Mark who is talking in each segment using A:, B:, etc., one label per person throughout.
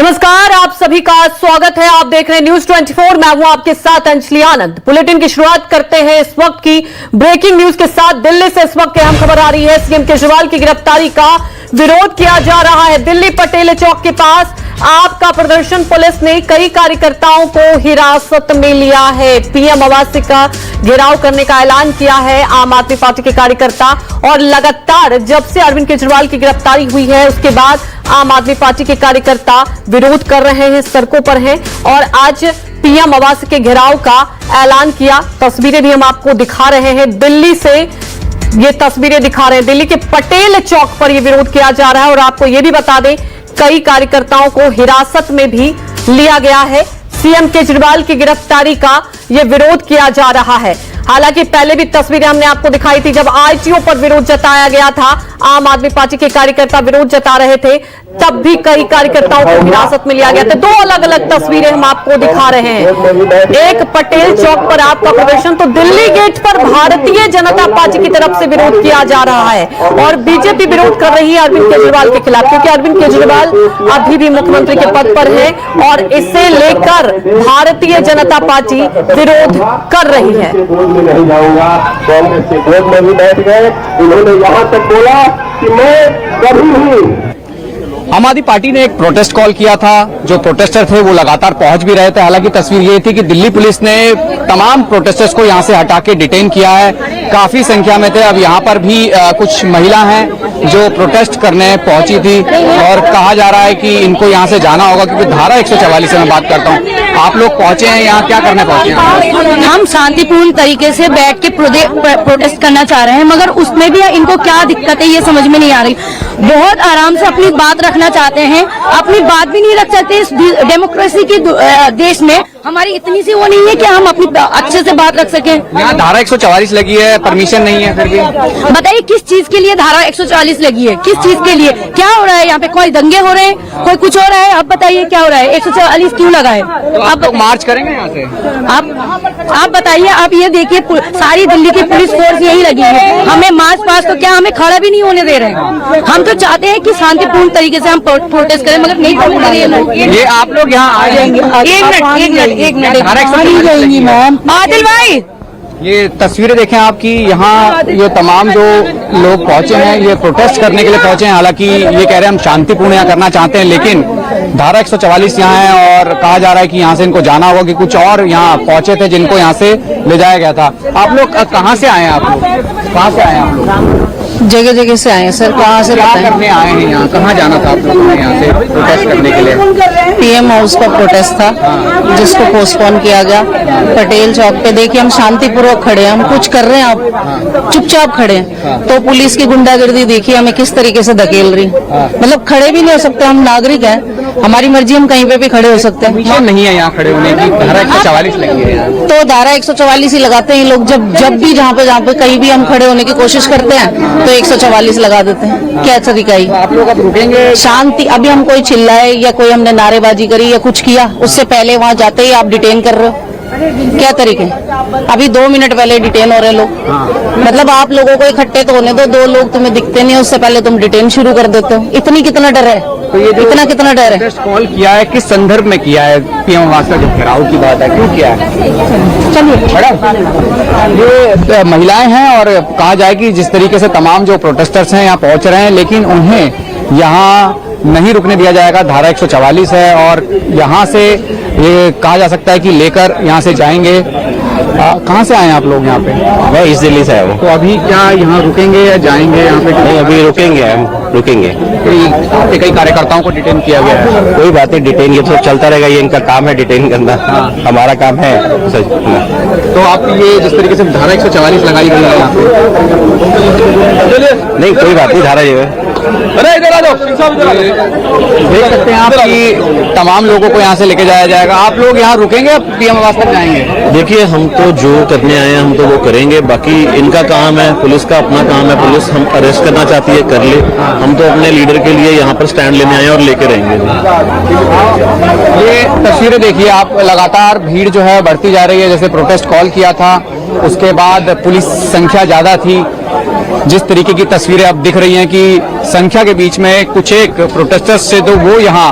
A: नमस्कार, आप सभी का स्वागत है। आप देख रहे हैं न्यूज 24। मैं हूं आपके साथ अंजलि आनंद। बुलेटिन की शुरुआत करते हैं इस वक्त की ब्रेकिंग न्यूज के साथ। दिल्ली से इस वक्त अहम खबर आ रही है। सीएम केजरीवाल की गिरफ्तारी का विरोध किया जा रहा है। दिल्ली पटेल चौक के पास आपका प्रदर्शन, पुलिस ने कई कार्यकर्ताओं को हिरासत में लिया है। पीएम आवास का घेराव करने का ऐलान किया है आम आदमी पार्टी के कार्यकर्ता। और लगातार जब से अरविंद केजरीवाल की गिरफ्तारी हुई है उसके बाद आम आदमी पार्टी के कार्यकर्ता विरोध कर रहे हैं, सड़कों पर हैं। और आज पीएम आवास के घेराव का ऐलान किया। तस्वीरें भी हम आपको दिखा रहे हैं। दिल्ली से ये तस्वीरें दिखा रहे हैं। दिल्ली के पटेल चौक पर यह विरोध किया जा रहा है। और आपको यह भी बता दें, कई कार्यकर्ताओं को हिरासत में भी लिया गया है। सीएम केजरीवाल की गिरफ्तारी का यह विरोध किया जा रहा है। हालांकि पहले भी तस्वीरें हमने आपको दिखाई थी, जब आईटीओ पर विरोध जताया गया था, आम आदमी पार्टी के कार्यकर्ता विरोध जता रहे थे, तब भी कई कार्यकर्ताओं को हिरासत में लिया गया था। दो अलग अलग तस्वीरें हम आपको दिखा रहे हैं। एक पटेल चौक पर आपका प्रदर्शन, तो दिल्ली गेट पर भारतीय जनता पार्टी की तरफ से विरोध किया जा रहा है। और बीजेपी विरोध कर रही है अरविंद केजरीवाल के खिलाफ, क्योंकि अरविंद केजरीवाल अभी भी मुख्यमंत्री के पद पर है और इसे लेकर भारतीय जनता पार्टी विरोध कर रही है।
B: नहीं जाऊंगा। कांग्रेस के गोद में भी बैठ गए। उन्होंने यहाँ तक बोला कि मैं कभी भी।
C: आम आदमी पार्टी ने एक प्रोटेस्ट कॉल किया था। जो प्रोटेस्टर थे वो लगातार पहुंच भी रहे थे। हालांकि तस्वीर ये थी कि दिल्ली पुलिस ने तमाम प्रोटेस्टर्स को यहां से हटा के डिटेन किया है। काफी संख्या में थे। अब यहां पर भी कुछ महिला हैं जो प्रोटेस्ट करने पहुंची थी और कहा जा रहा है कि इनको यहां से जाना होगा, क्योंकि धारा 144 से मैं बात करता हूं। आप लोग पहुंचे हैं यहाँ, क्या करने पहुंचे हैं?
D: हम शांतिपूर्ण तरीके से बैठ के प्रोटेस्ट करना चाह रहे हैं, मगर उसमें भी इनको क्या दिक्कत है ये समझ में नहीं आ रही। बहुत आराम से अपनी बात रखना चाहते हैं, अपनी बात भी नहीं रख सकते। इस डेमोक्रेसी के देश में हमारी इतनी सी वो नहीं है कि हम अपनी अच्छे से बात रख सकें।
C: यहाँ धारा 144 लगी है, परमिशन नहीं है। फिर भी
D: बताइए किस चीज के लिए धारा 144 लगी है? किस चीज के लिए? क्या हो रहा है यहाँ पे? कोई दंगे हो रहे हैं, कोई कुछ हो रहा है? आप बताइए क्या हो रहा है? 144 क्यों लगा है?
C: तो आप लोग मार्च करेंगे यहाँ से?
D: आप बताइए। आप ये देखिए, सारी दिल्ली की पुलिस फोर्स यही लगी है। हमें मार्च पास तो क्या, हमें खड़ा भी नहीं होने दे रहे हैं। हम तो चाहते हैं कि शांतिपूर्ण तरीके से हम प्रोटेस्ट करें, मगर नहीं होने दे रहे लोग।
C: ये आप लोग यहाँ आ जाएंगे?
D: एक मिनट मैम। आदिल भाई,
C: ये तस्वीरें देखें आपकी। यहाँ ये तमाम जो लोग पहुंचे हैं ये प्रोटेस्ट करने के लिए पहुंचे हैं। हालांकि ये कह रहे हैं हम शांतिपूर्ण यहाँ करना चाहते हैं, लेकिन धारा 144 यहाँ है और कहा जा रहा है कि यहाँ से इनको जाना होगा, कि कुछ और यहाँ पहुंचे थे जिनको यहाँ से ले जाया गया था। आप लोग कहाँ से आए हैं? आप लोग कहाँ से आए हैं? आप लोग
D: जगह जगह से आए हैं सर। कहाँ से?
C: क्या करने आए हैं यहाँ? कहाँ जाना था आप लोगों ने यहाँ से प्रोटेस्ट करने के लिए?
D: पीएम हाउस का प्रोटेस्ट था जिसको पोस्टपोन किया गया। पटेल चौक पे देखिए, हम शांतिपूर्वक खड़े हैं, हम कुछ कर रहे हैं, आप चुपचाप खड़े हैं। तो पुलिस की गुंडागर्दी देखिए हमें किस तरीके से धकेल रही। मतलब खड़े भी नहीं हो सकते, हम नागरिक हैं, हमारी मर्जी, हम कहीं पे भी खड़े हो सकते हैं।
C: परमिशन नहीं है यहाँ खड़े होने की, धारा 144 लगी है यहाँ।
D: तो धारा 144 ही लगाते हैं ये लोग। जब भी जहाँ पे कहीं भी हम खड़े होने की कोशिश करते हैं तो 144 लगा देते हैं। क्या तरीका है?
C: आप लोग अब रुकेंगे?
D: शांति। अभी हम कोई चिल्लाए या कोई हमने नारेबाजी करी या कुछ किया, उससे पहले वहाँ जाते ही आप डिटेन कर रहे हो? क्या तरीके? अभी 2 मिनट पहले डिटेन हो रहे लोग। मतलब आप लोगों को इकट्ठे तो होने दो, 2 लोग तुम्हें दिखते नहीं, उससे पहले तुम डिटेन शुरू कर देते हो। कितना डर है?
C: तो ये
D: कितना डर है?
C: कॉल किया है, किस संदर्भ में किया है? पीएम आवास का जो घेराव की बात है, क्यों किया है?
D: चलिए
C: मैडम, ये महिलाएं हैं और कहा जाए कि जिस तरीके से तमाम जो प्रोटेस्टर्स हैं यहाँ पहुंच रहे हैं, लेकिन उन्हें यहाँ नहीं रुकने दिया जाएगा। धारा 144 है और यहाँ से ये कहा जा सकता है कि लेकर यहाँ से जाएंगे। कहाँ से आए हैं आप लोग यहाँ पे?
E: मैं इस दिल्ली से आया हूँ।
C: तो अभी क्या यहाँ रुकेंगे या जाएंगे यहाँ पे?
E: नहीं, अभी रुकेंगे।
C: आपके कई कार्यकर्ताओं को डिटेन किया गया है।
E: कोई बात नहीं, डिटेन ये तो चलता रहेगा, ये इनका काम है डिटेन करना। हमारा काम है सच।
C: तो आप ये जिस तरीके से धारा 144 लगाई गई है यहाँ पे,
E: नहीं कोई बात नहीं, धारा ये
C: अरे इधर आ जाओ। देख सकते हैं आप कि तमाम लोगों को यहाँ से लेके जाया जाएगा। आप लोग यहाँ रुकेंगे, पीएम आवास तक जाएंगे?
E: देखिए, हम तो जो करने आए हैं हम तो वो करेंगे, बाकी इनका काम है, पुलिस का अपना काम है। पुलिस हम अरेस्ट करना चाहती है कर ले, हम तो अपने लीडर के लिए यहाँ पर स्टैंड लेने आए और लेके रहेंगे।
C: ये तस्वीरें देखिए आप, लगातार भीड़ जो है बढ़ती जा रही है। जैसे प्रोटेस्ट कॉल किया था उसके बाद पुलिस संख्या ज्यादा थी। जिस तरीके की तस्वीरें अब दिख रही हैं कि संख्या के बीच में कुछ एक प्रोटेस्टर्स से तो वो यहाँ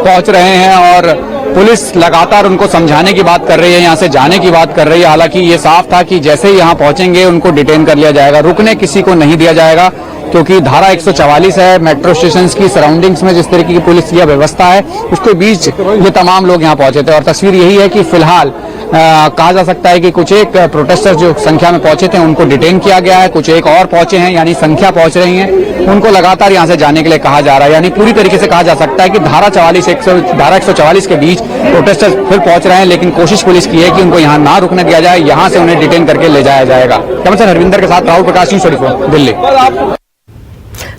C: पहुंच रहे हैं और पुलिस लगातार उनको समझाने की बात कर रही है, यहाँ से जाने की बात कर रही है। हालांकि ये साफ था कि जैसे ही यहाँ पहुंचेंगे उनको डिटेन कर लिया जाएगा, रुकने किसी को नहीं दिया जाएगा, क्योंकि धारा 144 है। मेट्रो स्टेशन की सराउंडिंग्स में जिस तरीके की पुलिस की व्यवस्था है उसके बीच ये तमाम लोग यहाँ पहुंचे थे। और तस्वीर यही है कि फिलहाल कहा जा सकता है कि कुछ एक प्रोटेस्टर्स जो संख्या में पहुंचे थे उनको डिटेन किया गया है, कुछ एक और पहुंचे हैं, यानी संख्या पहुंच रही है, उनको लगातार यहां से जाने के लिए कहा जा रहा है। यानी पूरी तरीके से कहा जा सकता है कि धारा 144 के बीच प्रोटेस्टर्स फिर पहुंच रहे हैं, लेकिन कोशिश पुलिस की है कि उनको यहां ना रुकने दिया जाए, यहां से उन्हें डिटेन करके ले जाया जाएगा। कमिश्नर हरविंदर के साथ राहुल प्रकाश, न्यूज़ 24 दिल्ली।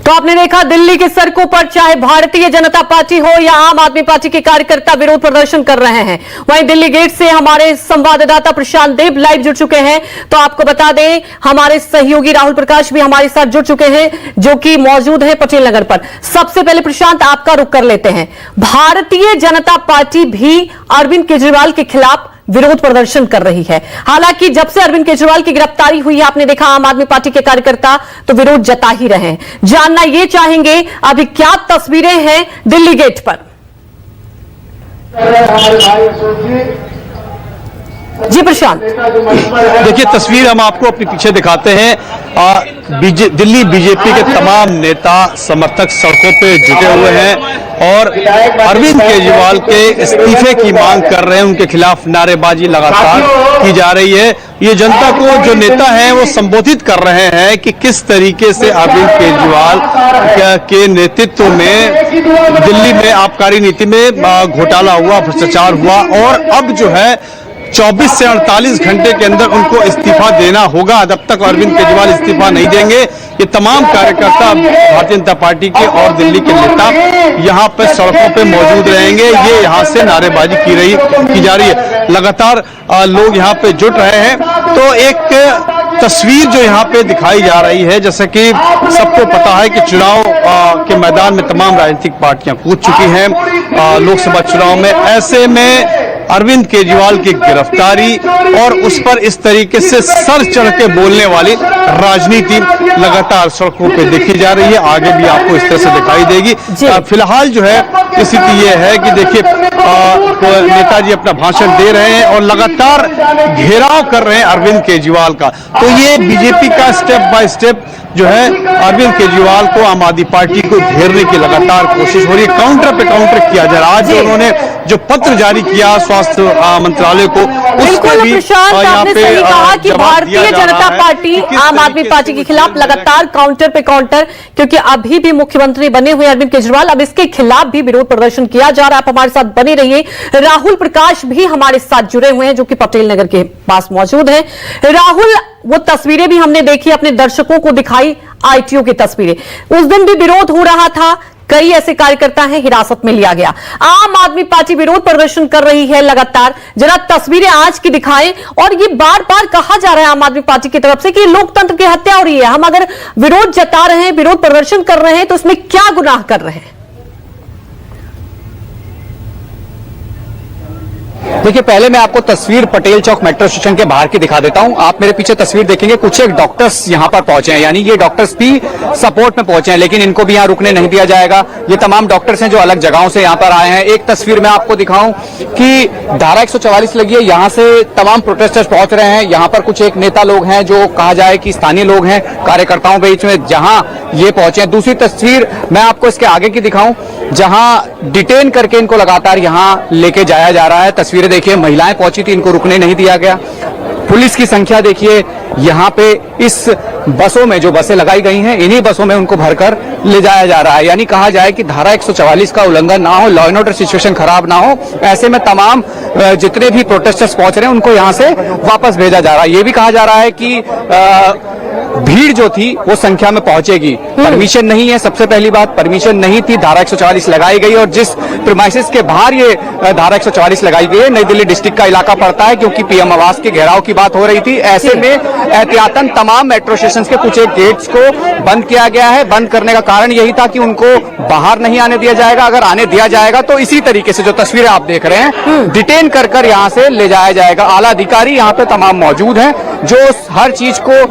A: तो आपने देखा दिल्ली की सड़कों पर चाहे भारतीय जनता पार्टी हो या आम आदमी पार्टी के कार्यकर्ता विरोध प्रदर्शन कर रहे हैं। वहीं दिल्ली गेट से हमारे संवाददाता प्रशांत देव लाइव जुड़ चुके हैं। तो आपको बता दें हमारे सहयोगी राहुल प्रकाश भी हमारे साथ जुड़ चुके हैं, जो कि मौजूद है पटेल नगर पर। सबसे पहले प्रशांत आपका रुख कर लेते हैं। भारतीय जनता पार्टी भी अरविंद केजरीवाल के खिलाफ विरोध प्रदर्शन कर रही है। हालांकि जब से अरविंद केजरीवाल की गिरफ्तारी हुई है, आपने देखा आम आदमी पार्टी के कार्यकर्ता तो विरोध जता ही रहे हैं। जानना ये चाहेंगे अभी क्या तस्वीरें हैं दिल्ली गेट पर। जी प्रशांत,
F: देखिए तस्वीर हम आपको अपने पीछे दिखाते हैं। दिल्ली बीजेपी के तमाम नेता समर्थक सड़कों पे जुटे हुए हैं और अरविंद केजरीवाल के इस्तीफे की मांग कर रहे हैं। उनके खिलाफ नारेबाजी लगातार की जा रही है। ये जनता को जो नेता हैं वो संबोधित कर रहे हैं कि किस तरीके से अरविंद केजरीवाल के नेतृत्व में दिल्ली में आबकारी नीति में घोटाला हुआ, भ्रष्टाचार हुआ और अब जो है 24 से 48 घंटे के अंदर उनको इस्तीफा देना होगा। जब तक अरविंद केजरीवाल इस्तीफा नहीं देंगे, ये तमाम कार्यकर्ता भारतीय जनता पार्टी के और दिल्ली के नेता यहाँ पर सड़कों पे मौजूद रहेंगे। ये यहाँ से नारेबाजी की जा रही है। लगातार लोग यहाँ पे जुट रहे हैं। तो एक तस्वीर जो यहाँ पे दिखाई जा रही है, जैसे कि सबको पता है कि चुनाव के मैदान में तमाम राजनीतिक पार्टियां कूद चुकी हैं लोकसभा चुनाव में। ऐसे में अरविंद केजरीवाल की गिरफ्तारी और उस पर इस तरीके से सर चढ़ के बोलने वाली राजनीति लगातार सड़कों पे देखी जा रही है। आगे भी आपको इस तरह से दिखाई देगी। फिलहाल जो है स्थिति ये है कि देखिए नेताजी अपना भाषण दे रहे हैं और लगातार घेराव कर रहे हैं अरविंद केजरीवाल का। तो ये बीजेपी का स्टेप बाय स्टेप जो है अरविंद केजरीवाल को, आम आदमी पार्टी को घेरने की लगातार कोशिश हो रही है। काउंटर पे काउंटर किया जा रहा है। आज उन्होंने जो पत्र जारी किया स्वास्थ्य मंत्रालय को,
A: बिल्कुल प्रशांत आपने सही कहा कि भारतीय जनता पार्टी आम आदमी पार्टी के खिलाफ लगातार काउंटर पे काउंटर, क्योंकि अभी भी मुख्यमंत्री बने हुए अरविंद केजरीवाल, अब इसके खिलाफ भी विरोध प्रदर्शन किया जा रहा है। आप हमारे साथ बने रहिए। राहुल प्रकाश भी हमारे साथ जुड़े हुए हैं, जो कि पटेल नगर के पास मौजूद है। राहुल, वो तस्वीरें भी हमने देखी, अपने दर्शकों को दिखाई आईटीओ की तस्वीरें। उस दिन भी विरोध हो रहा था, कई ऐसे कार्यकर्ता हैं हिरासत में लिया गया। आम आदमी पार्टी विरोध प्रदर्शन कर रही है लगातार। जरा तस्वीरें आज की दिखाएं। और ये बार बार कहा जा रहा है आम आदमी पार्टी की तरफ से कि लोकतंत्र की हत्या हो रही है। हम अगर विरोध जता रहे हैं, विरोध प्रदर्शन कर रहे हैं, तो उसमें क्या गुनाह कर रहे हैं?
C: देखिए पहले मैं आपको तस्वीर पटेल चौक मेट्रो स्टेशन के बाहर की दिखा देता हूं। आप मेरे पीछे तस्वीर देखेंगे, कुछ एक डॉक्टर्स यहां पर पहुंचे हैं, यानी ये डॉक्टर्स भी सपोर्ट में पहुंचे हैं, लेकिन इनको भी यहां रुकने नहीं दिया जाएगा। ये तमाम डॉक्टर्स हैं जो अलग जगहों से यहां पर आए हैं। एक तस्वीर मैं आपको दिखाऊं कि धारा 144 लगी है, यहां से तमाम प्रोटेस्टर्स पहुंच रहे हैं। यहां पर कुछ एक नेता लोग हैं जो कहा जाए कि स्थानीय लोग हैं कार्यकर्ताओं के बीच में, जहां ये पहुंचे हैं। दूसरी तस्वीर मैं आपको इसके आगे की दिखाऊं, जहां डिटेन करके इनको लगातार यहां लेके जाया जा रहा है। तस्वीरें देखिए, महिलाएं पहुंची थी, इनको रुकने नहीं दिया गया। पुलिस की संख्या देखिए, यहां पे इस बसों में जो बसें लगाई गई हैं, इन्हीं बसों में उनको भरकर ले जाया जा रहा है। यानी कहा जाए कि धारा 144 का उल्लंघन ना हो, लॉ एंड ऑर्डर सिचुएशन खराब ना हो। ऐसे में तमाम जितने भी प्रोटेस्टर्स पहुंच रहे हैं उनको यहां से वापस भेजा जा रहा है। ये भी कहा जा रहा है कि भीड़ जो थी वो संख्या में पहुंचेगी। परमिशन नहीं है, सबसे पहली बात परमिशन नहीं थी, धारा 144 लगाई गई। और जिस प्रीमाइसेस के बाहर ये धारा 144 लगाई गई है, नई दिल्ली डिस्ट्रिक्ट का इलाका पड़ता है, क्योंकि पीएम आवास के घेराव की बात हो रही थी। ऐसे में एहतियातन तमाम मेट्रो स्टेशन के कुछ एक गेट्स को बंद किया गया है। बंद करने का कारण यही था कि उनको बाहर नहीं आने दिया जाएगा। अगर आने दिया जाएगा तो इसी तरीके से जो तस्वीरें आप देख रहे हैं, डिटेन कर यहां से ले जाया जाएगा। आला अधिकारी यहां पे तमाम मौजूद हैं जो हर चीज को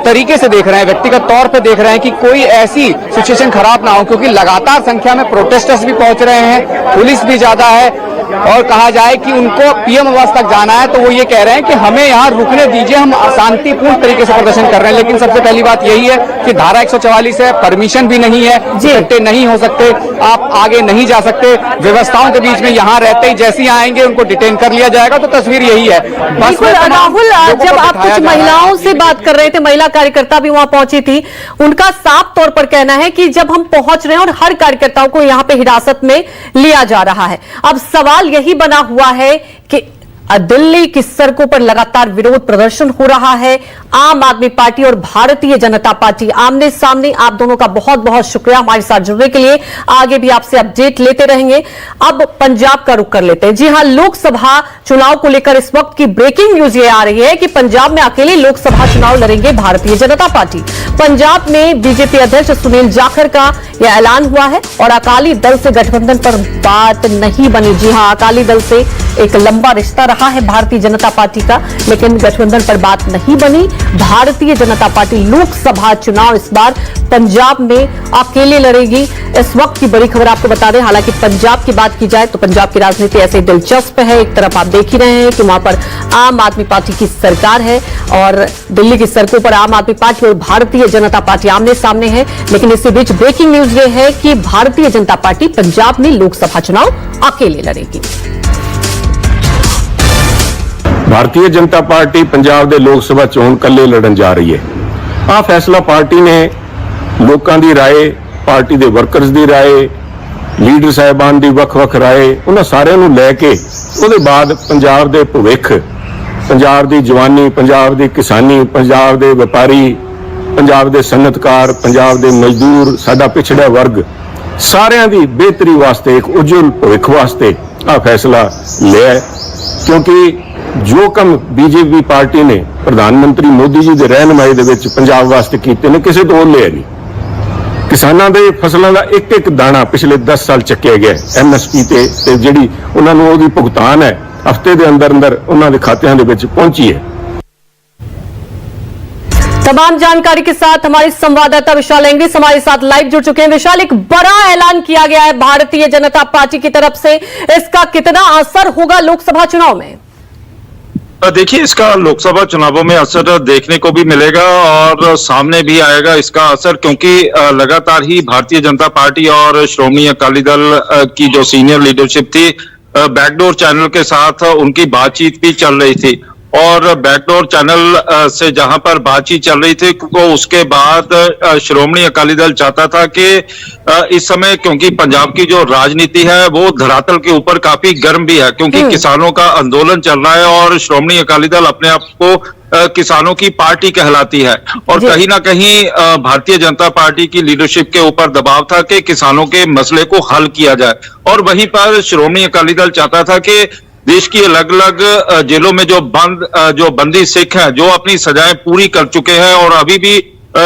C: तरीके से देख रहे हैं, व्यक्तिगत तौर पे देख रहे हैं कि कोई ऐसी सिचुएशन खराब ना हो, क्योंकि लगातार संख्या में प्रोटेस्टर्स भी पहुंच रहे हैं, पुलिस भी ज्यादा है, और कहा जाए कि उनको पीएम आवास तक जाना है तो वो ये कह रहे हैं कि हमें यहाँ रुकने दीजिए, हम शांतिपूर्ण तरीके से प्रदर्शन कर रहे हैं। लेकिन सबसे पहली बात यही है कि धारा 144 है, परमिशन भी नहीं है, इकट्ठे नहीं हो सकते, आप आगे नहीं जा सकते, व्यवस्थाओं के बीच में यहाँ रहते ही जैसे ही आएंगे उनको डिटेन कर लिया जाएगा। तो तस्वीर यही है।
A: बिल्कुल राहुल, जब आप कुछ महिलाओं से बात कर रहे थे, महिला कार्यकर्ता भी वहां पहुंची थी, उनका साफ तौर पर कहना है कि जब हम पहुंच रहे हैं और हर कार्यकर्ताओं को यहां पे हिरासत में लिया जा रहा है। अब सवाल यही बना हुआ है कि दिल्ली की सड़कों पर लगातार विरोध प्रदर्शन हो रहा है। आम आदमी पार्टी और भारतीय जनता पार्टी आमने सामने। आप दोनों का बहुत बहुत शुक्रिया हमारे साथ जुड़ने के लिए। आगे भी आपसे अपडेट लेते रहेंगे। अब पंजाब का रुख कर लेते हैं। जी हां, लोकसभा चुनाव को लेकर इस वक्त की ब्रेकिंग न्यूज ये आ रही है कि पंजाब में अकेले लोकसभा चुनाव लड़ेंगे भारतीय जनता पार्टी। पंजाब में बीजेपी अध्यक्ष सुनील जाखड़ का यह ऐलान हुआ है और अकाली दल से गठबंधन पर बात नहीं बनी। जी हां, अकाली दल से एक लंबा रिश्ता रहा है भारतीय जनता पार्टी का, लेकिन गठबंधन पर बात नहीं बनी। भारतीय जनता पार्टी लोकसभा चुनाव इस बार पंजाब में अकेले लड़ेगी। इस वक्त की बड़ी खबर आपको बता दें, हालांकि पंजाब की बात की जाए तो पंजाब की राजनीति ऐसे दिलचस्प है। एक तरफ आप देख ही रहे हैं कि वहां पर आम आदमी पार्टी की सरकार है और दिल्ली की सड़कों पर आम आदमी पार्टी और भारतीय जनता पार्टी आमने सामने है। लेकिन इसी बीच ब्रेकिंग न्यूज ये है कि भारतीय जनता पार्टी पंजाब में लोकसभा चुनाव अकेले लड़ेगी।
B: भारतीय जनता पार्टी पंजाब ਦੇ ਲੋਕ ਸਭਾ ਚੋਣ ਕੱਲੇ ਲੜਨ ਜਾ ਰਹੀ ਹੈ। ਆਹ ਫੈਸਲਾ ਪਾਰਟੀ ਨੇ ਲੋਕਾਂ ਦੀ ਰਾਏ, ਪਾਰਟੀ ਦੇ ਵਰਕਰਸ ਦੀ ਰਾਏ, ਲੀਡਰ ਸਾਹਿਬਾਨ ਦੀ ਵੱਖ-ਵੱਖ ਰਾਏ, ਉਹਨਾਂ ਸਾਰਿਆਂ ਨੂੰ ਲੈ ਕੇ ਉਹਦੇ ਬਾਅਦ ਪੰਜਾਬ ਦੇ ਭਵਿੱਖ, ਪੰਜਾਬ ਦੀ ਜਵਾਨੀ, ਪੰਜਾਬ ਦੀ ਕਿਸਾਨੀ, ਪੰਜਾਬ ਦੇ ਵਪਾਰੀ, ਪੰਜਾਬ ਦੇ ਸਨਅਤਕਾਰ, ਪੰਜਾਬ ਦੇ ਮਜ਼ਦੂਰ, ਸਾਡਾ ਪਿਛੜਿਆ ਵਰਗ, ਸਾਰਿਆਂ ਦੀ ਬਿਹਤਰੀ ਵਾਸਤੇ, ਇੱਕ ਉਜਵਲ ਭਵਿੱਖ ਵਾਸਤੇ ਆਹ ਫੈਸਲਾ ਲਿਆ ਹੈ। ਕਿਉਂਕਿ ਜੋ ਕੰਮ बीजेपी पार्टी ने प्रधानमंत्री मोदी जी ਦੇ ਰਹਿਨਮਾਈ ਦੇ ਵਿੱਚ ਪੰਜਾਬ ਵਾਸਤੇ ਕੀਤੇ ਨੇ, ਕਿਸੇ ਤੋਂ ਲਿਆ ਨਹੀਂ। ਕਿਸਾਨਾਂ ਦੇ ਫਸਲਾਂ ਦਾ ਇੱਕ ਇੱਕ ਦਾਣਾ ਪਿਛਲੇ 10 ਸਾਲ ਚੱਕਿਆ ਗਿਆ MSP ਤੇ ਜਿਹੜੀ ਉਹਨਾਂ ਨੂੰ ਉਹਦੀ ਭੁਗਤਾਨ ਹੈ ਹਫਤੇ ਦੇ ਅੰਦਰ ਅੰਦਰ ਉਹਨਾਂ ਦੇ ਖਾਤਿਆਂ ਦੇ ਵਿੱਚ ਪਹੁੰਚੀ है।
A: तमाम जानकारी के साथ हमारे संवाददाता विशाल एंग्रेस हमारे साथ लाइव जुड़ चुके हैं। विशाल, एक बड़ा ऐलान किया गया है भारतीय जनता पार्टी की तरफ से, इसका कितना असर होगा लोकसभा चुनाव में?
G: देखिए, इसका लोकसभा चुनावों में असर देखने को भी मिलेगा और सामने भी आएगा इसका असर, क्योंकि लगातार ही भारतीय जनता पार्टी और श्रोमणी अकाली दल की जो सीनियर लीडरशिप थी, बैकडोर चैनल के साथ उनकी बातचीत भी चल रही थी। और बैकडोर चैनल से जहां पर बातचीत चल रही थी तो उसके बाद श्रोमणी अकाली दल चाहता था कि इस समय, क्योंकि पंजाब की जो राजनीति है वो धरातल के ऊपर काफी गर्म भी है, क्योंकि किसानों का आंदोलन चल रहा है और श्रोमणी अकाली दल अपने आप को किसानों की पार्टी कहलाती है और कहीं ना कहीं भारतीय जनता पार्टी की लीडरशिप के ऊपर दबाव था कि किसानों के मसले को हल किया जाए। और वहीं पर श्रोमणी अकाली दल चाहता था कि देश की अलग अलग जेलों में जो बंदी सिख हैं, जो अपनी सजाएं पूरी कर चुके हैं और अभी भी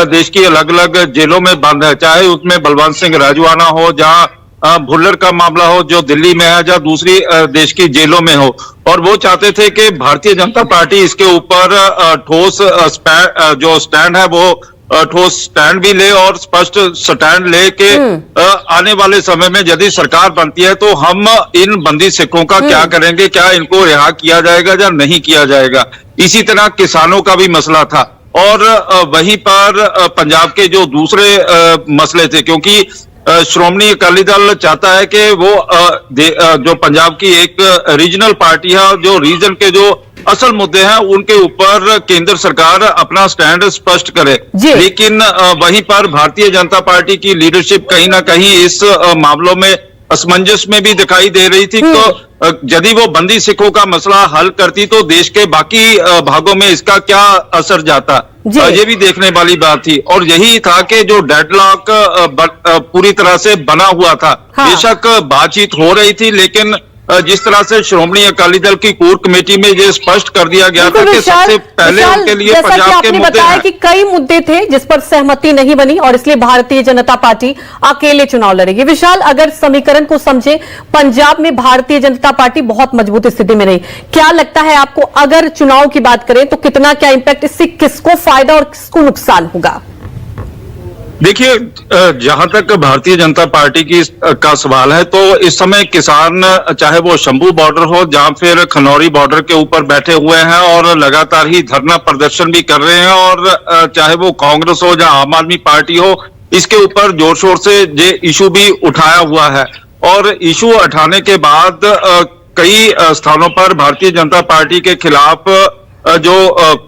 G: देश की अलग अलग जेलों में बंद है, चाहे उसमें बलवंत सिंह राजवाना हो, जहां भुल्लर का मामला हो जो दिल्ली में है, जहां दूसरी देश की जेलों में हो। और वो चाहते थे कि भारतीय जनता पार्टी इसके ऊपर ठोस जो स्टैंड है वो ठोस स्टैंड भी ले और स्पष्ट स्टैंड ले के आने वाले समय में यदि सरकार बनती है तो हम इन बंदी सिखों का क्या करेंगे, क्या इनको रिहा किया जाएगा या नहीं किया जाएगा। इसी तरह किसानों का भी मसला था और वहीं पर पंजाब के जो दूसरे मसले थे, क्योंकि श्रोमणी अकाली दल चाहता है कि वो जो पंजाब की एक रीजनल पार्टी है, जो रीजन के जो असल मुद्दे हैं उनके ऊपर केंद्र सरकार अपना स्टैंड स्पष्ट करे। लेकिन वहीं पर भारतीय जनता पार्टी की लीडरशिप कहीं ना कहीं इस मामलों में असमंजस में भी दिखाई दे रही थी। तो यदि वो बंदी सिखों का मसला हल करती तो देश के बाकी भागों में इसका क्या असर जाता, ये भी देखने वाली बात थी। और यही था कि जो डेडलॉक पूरी तरह से बना हुआ था, बेशक बातचीत हो रही थी लेकिन जिस तरह से श्रोमणी अकाली दल की कोर कमेटी में ये स्पष्ट कर दिया गया था कि सबसे पहले उनके लिए
A: जैसा कि
G: पंजाब के
A: आपने
G: मुद्दे
A: बताया
G: हैं।
A: कि कई मुद्दे थे जिस पर सहमति नहीं बनी और इसलिए भारतीय जनता पार्टी अकेले चुनाव लड़ेगी। विशाल, अगर समीकरण को समझे, पंजाब में भारतीय जनता पार्टी बहुत मजबूत स्थिति में रही, क्या लगता है आपको, अगर चुनाव की बात करें तो कितना क्या इंपैक्ट, इससे किसको फायदा और किसको नुकसान होगा?
G: देखिए, जहां तक भारतीय जनता पार्टी का सवाल है, तो इस समय किसान, चाहे वो शंभू बॉर्डर हो या फिर खनौरी बॉर्डर के ऊपर बैठे हुए हैं और लगातार ही धरना प्रदर्शन भी कर रहे हैं, और चाहे वो कांग्रेस हो या आम आदमी पार्टी हो, इसके ऊपर जोर शोर से ये इशू भी उठाया हुआ है। और इशू उठाने के बाद कई स्थानों पर भारतीय जनता पार्टी के खिलाफ जो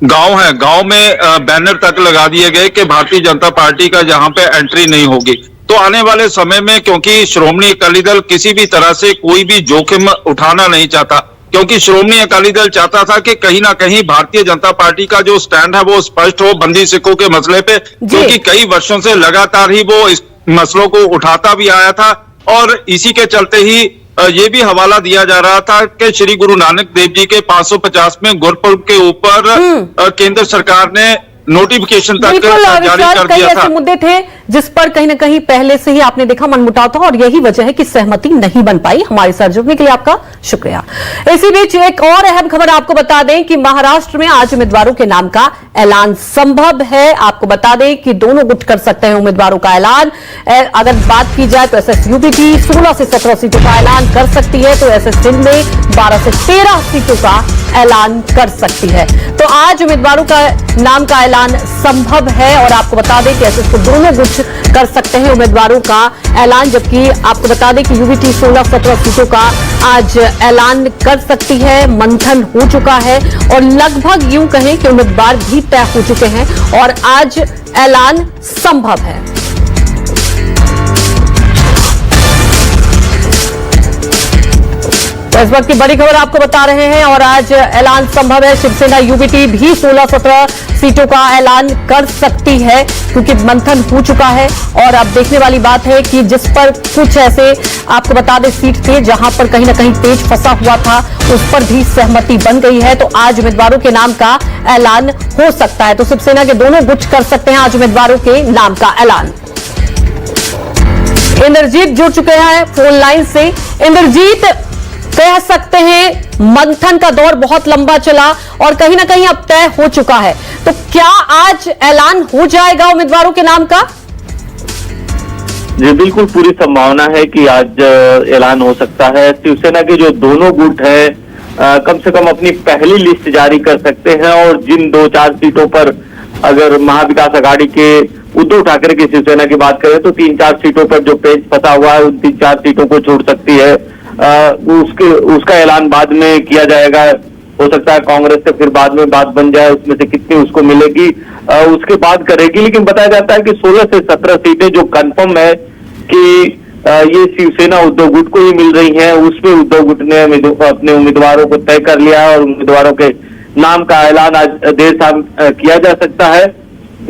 G: गांव है, गांव में बैनर तक लगा दिए गए कि भारतीय जनता पार्टी का यहां पे एंट्री नहीं होगी। तो आने वाले समय में, क्योंकि श्रोमणी अकाली दल किसी भी तरह से कोई भी जोखिम उठाना नहीं चाहता, क्योंकि श्रोमणी अकाली दल चाहता था कि कहीं ना कहीं भारतीय जनता पार्टी का जो स्टैंड है वो स्पष्ट हो बंदी सिखों के मसले पे, क्योंकि कई वर्षों से लगातार ही वो इस मसलों को उठाता भी आया था। और इसी के चलते ही ये भी हवाला दिया जा रहा था कि श्री गुरु नानक देव जी के 550वें गुरपुरब के ऊपर केंद्र सरकार ने नोटिफिकेशन तक जारी कर दिया था।
A: ऐसे मुद्दे थे जिस पर कहीं ना कहीं पहले से ही आपने देखा मनमुटाव था और यही वजह है कि सहमति नहीं बन पाई। हमारे साथ जुड़ने के लिए आपका शुक्रिया। इसी बीच एक और अहम खबर आपको बता दें कि महाराष्ट्र में आज उम्मीदवारों के नाम का ऐलान संभव है। आपको बता दें कि दोनों गुट कर सकते हैं उम्मीदवारों का ऐलान। अगर बात की जाए तो एसएसयूबीटी 16 से 17 सीटों का ऐलान कर सकती है, तो एसएससिंध में 12 से 13 सीटों का ऐलान कर सकती है। तो आज उम्मीदवारों का नाम का ऐलान संभव है और आपको बता दें कि एसएस को दोनों गुट कर सकते हैं उम्मीदवारों का ऐलान, जबकि आपको बता दें कि यूबीटी 16-17 सीटों का आज ऐलान कर सकती है। मंथन हो चुका है और लगभग यूं कहें कि उम्मीदवार भी तय हो चुके हैं और आज ऐलान संभव है। तो इस वक्त की बड़ी खबर आपको बता रहे हैं और आज ऐलान संभव है। शिवसेना यूबीटी भी 16-17 सीटों का ऐलान कर सकती है क्योंकि मंथन हो चुका है। और अब देखने वाली बात है कि जिस पर कुछ ऐसे आपको बता दें सीट थे जहां पर कहीं ना कहीं पेच फंसा हुआ था, उस पर भी सहमति बन गई है। तो आज उम्मीदवारों के नाम का ऐलान हो सकता है। तो शिवसेना के दोनों गुट कर सकते हैं आज उम्मीदवारों के नाम का ऐलान। इंद्रजीत जुड़ चुके हैं फोन लाइन से। इंद्रजीत, कह सकते हैं मंथन का दौर बहुत लंबा चला और कहीं ना कहीं अब तय हो चुका है, तो क्या आज ऐलान हो जाएगा उम्मीदवारों के नाम का?
H: जी बिल्कुल, पूरी संभावना है कि आज ऐलान हो सकता है। शिवसेना के जो दोनों गुट है कम से कम अपनी पहली लिस्ट जारी कर सकते हैं और जिन 2-4 सीटों पर अगर महाविकास अघाड़ी के उद्धव ठाकरे की शिवसेना की बात करें तो 3-4 सीटों पर जो पेच फंसा हुआ है उन 3-4 सीटों को छोड़ सकती है। उसका ऐलान बाद में किया जाएगा। हो सकता है कांग्रेस से फिर बाद में बात बन जाए, उसमें से कितनी उसको मिलेगी उसके बाद करेगी। लेकिन बताया जाता है कि 16 से 17 सीटें जो कंफर्म है कि ये शिवसेना उद्धव गुट को ही मिल रही हैं, उसमें उद्धव गुट ने अपने उम्मीदवारों को तय कर लिया है और उम्मीदवारों के नाम का ऐलान आज देर शाम किया जा सकता है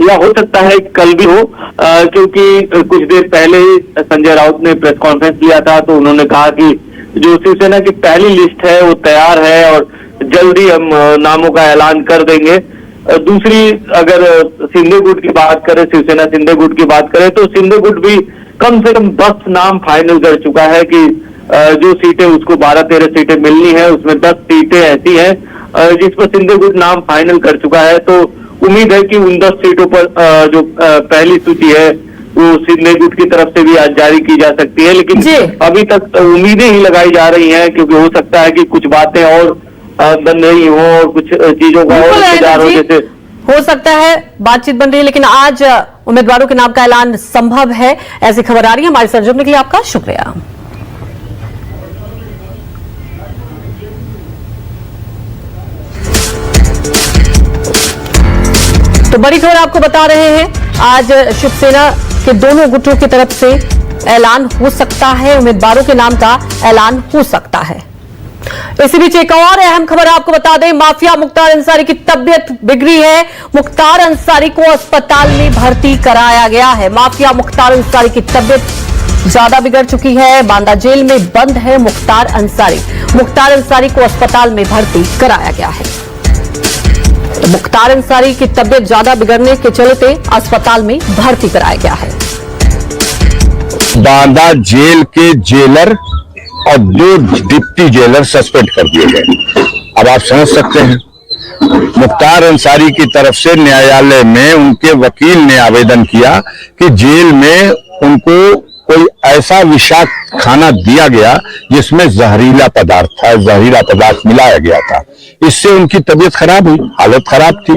H: या हो सकता है कल भी हो, क्योंकि कुछ देर पहले ही संजय राउत ने प्रेस कॉन्फ्रेंस लिया था तो उन्होंने कहा कि जो शिवसेना की पहली लिस्ट है वो तैयार है और जल्दी हम नामों का ऐलान कर देंगे। दूसरी अगर शिंदे गुट की बात करें, शिवसेना शिंदे गुट की बात करें तो शिंदे गुट भी कम से कम 10 नाम फाइनल कर चुका है कि जो सीटें उसको 12-13 सीटें मिलनी है, उसमें 10 सीटें ऐसी हैं जिस पर शिंदे गुट नाम फाइनल कर चुका है। तो उम्मीद है कि उन 10 सीटों पर जो पहली सूची है वो शिंदे गुट की तरफ से भी आज जारी की जा सकती है। लेकिन अभी तक उम्मीदें ही लगाई जा रही हैं क्योंकि हो सकता है कि कुछ बातें और बन रही हो और कुछ चीजों का और इंतजार हो, जैसे
A: हो सकता है बातचीत बन रही है। लेकिन आज उम्मीदवारों के नाम का ऐलान संभव है, ऐसी खबर आ रही है। हमारे साथ जुड़ने के लिए आपका शुक्रिया। तो बड़ी खबर आपको बता रहे हैं, आज शिवसेना के दोनों गुटों की तरफ से ऐलान हो सकता है, उम्मीदवारों के नाम का ऐलान हो सकता है। इसी बीच एक और अहम खबर आपको बता दें, माफिया मुख्तार अंसारी की तबीयत बिगड़ी है। मुख्तार अंसारी को अस्पताल में भर्ती कराया गया है। माफिया मुख्तार अंसारी की तबीयत ज्यादा बिगड़ चुकी है। बांदा जेल में बंद है मुख्तार अंसारी। मुख्तार अंसारी को अस्पताल में भर्ती कराया गया है। तो मुख्तार अंसारी की तबीयत ज्यादा बिगड़ने के चलते अस्पताल में भर्ती कराया गया है।
B: बांदा जेल के जेलर और 2 डिप्टी जेलर सस्पेंड कर दिए गए। अब आप समझ सकते हैं, मुख्तार अंसारी की तरफ से न्यायालय में उनके वकील ने आवेदन किया कि जेल में उनको कोई ऐसा विषाक्त खाना दिया गया जिसमें जहरीला पदार्थ मिलाया गया था। इससे उनकी तबीयत खराब हुई, हालत खराब थी।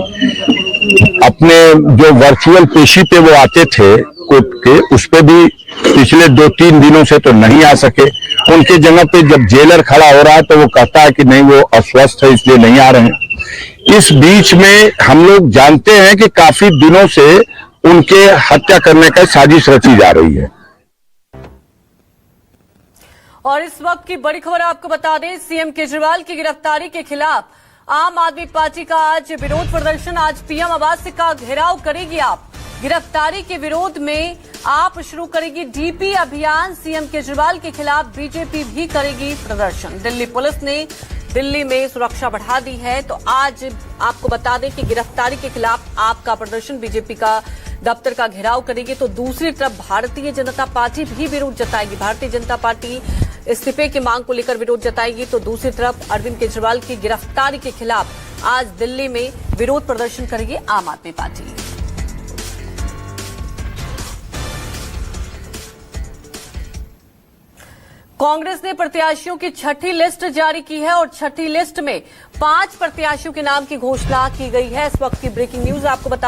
B: अपने जो वर्चुअल पेशी पे वो आते थे कोर्ट के, उस पे भी पिछले 2-3 दिनों से तो नहीं आ सके। उनके जगह पे जब जेलर खड़ा हो रहा है तो वो कहता है कि नहीं, वो अस्वस्थ है इसलिए नहीं आ रहे हैं। इस बीच में हम लोग जानते हैं कि काफी दिनों से उनके हत्या करने का साजिश रची जा रही है।
A: और इस वक्त की बड़ी खबर आपको बता दें, सीएम केजरीवाल की गिरफ्तारी के खिलाफ आम आदमी पार्टी का आज विरोध प्रदर्शन। आज पीएम आवास का घेराव करेगी आप। गिरफ्तारी के विरोध में आप शुरू करेगी डीपी अभियान। सीएम केजरीवाल के खिलाफ बीजेपी भी करेगी प्रदर्शन। दिल्ली पुलिस ने दिल्ली में सुरक्षा बढ़ा दी है। तो आज आपको बता दें कि गिरफ्तारी के खिलाफ आपका प्रदर्शन, बीजेपी का दफ्तर का घेराव करेगी। तो दूसरी तरफ भारतीय जनता पार्टी भी विरोध जताएगी। भारतीय जनता पार्टी इस्तीफे की मांग को लेकर विरोध जताएगी। तो दूसरी तरफ अरविंद केजरीवाल की गिरफ्तारी के खिलाफ आज दिल्ली में विरोध प्रदर्शन करेगी आम आदमी पार्टी। कांग्रेस ने प्रत्याशियों की छठी लिस्ट जारी की है और छठी लिस्ट में 5 प्रत्याशियों के नाम की घोषणा की गई है। इस वक्त की ब्रेकिंग न्यूज आपको बता